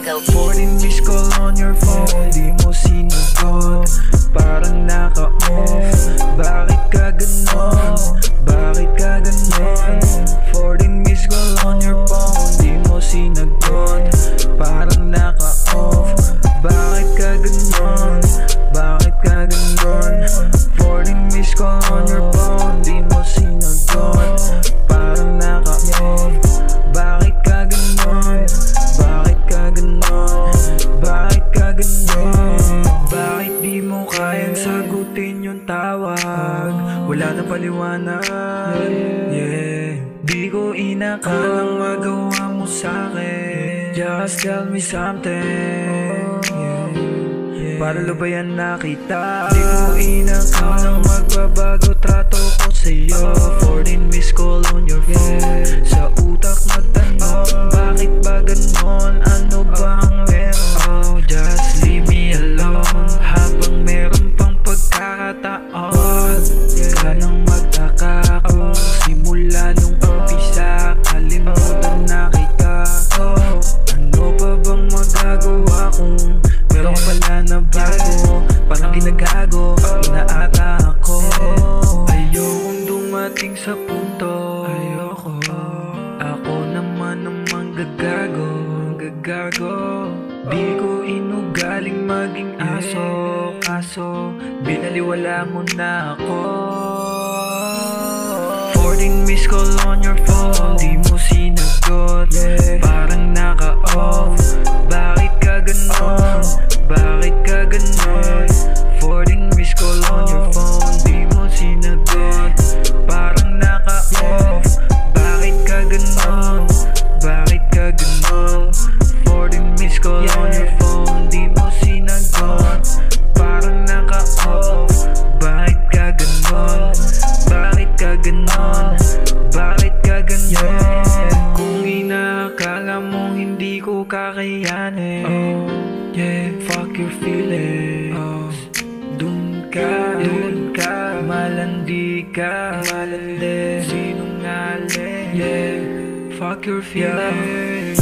Gago. 14 missed call on your phone, di mo sinagot, parang naka-off. Bakit ka ganon? Bakit ka ganon? 14 missed call on your phone, di mo sinagot, parang naka-off. Bakit ka ganon? Bakit ka ganon? 14 missed call on your phone, di mo sinagot, parang naka-off. Bakit ka ganon? Bakit ka ganon? Bakit ka ganon? Bakit di mo kayang sagutin yung tawag? Wala na paliwanag, yeah. Di ko inakalang magawa mo sa'kin. Just tell me something, yeah. Para lubayan na kita. Di ko inakalang magbabago trato ko sa'yo. 14 missed call on your phone, sa utak magtanong, bakit ba ganon? Ano bang meron? Oh, just leave me alone. Habang meron pang pagkakataon, ka nang magtaka kung simula nung umpisa kalimutan na kita. Oh, ano pa bang magagawa kung meron pala na bago? Parang ginagago, inaata ako. Ayokong dumating sa punto, ayoko. Ako naman ang manggagago, gagago. Di ko inugaling maging aso, kaso binaliwala mo na ako. 14 missed call on your phone, di mo sinagot, parang naka-off. Bakit ka ganon? Bakit ka ganon? 14 missed call on your phone, di mo sinagot, parang naka-off. Bakit ka ganon? Bakit ka ganon? 14 missed call on your phone, di mo sinagot, parang naka-off. Bakit ka ganon? Bakit ka ganon? Bakit ka ganyan? Kung inaakala mong hindi ko kakayanin, oh, yeah, fuck your feelings. Oh, dun ka, malandi ka, malandi, sinungaling, yeah, fuck your feelings.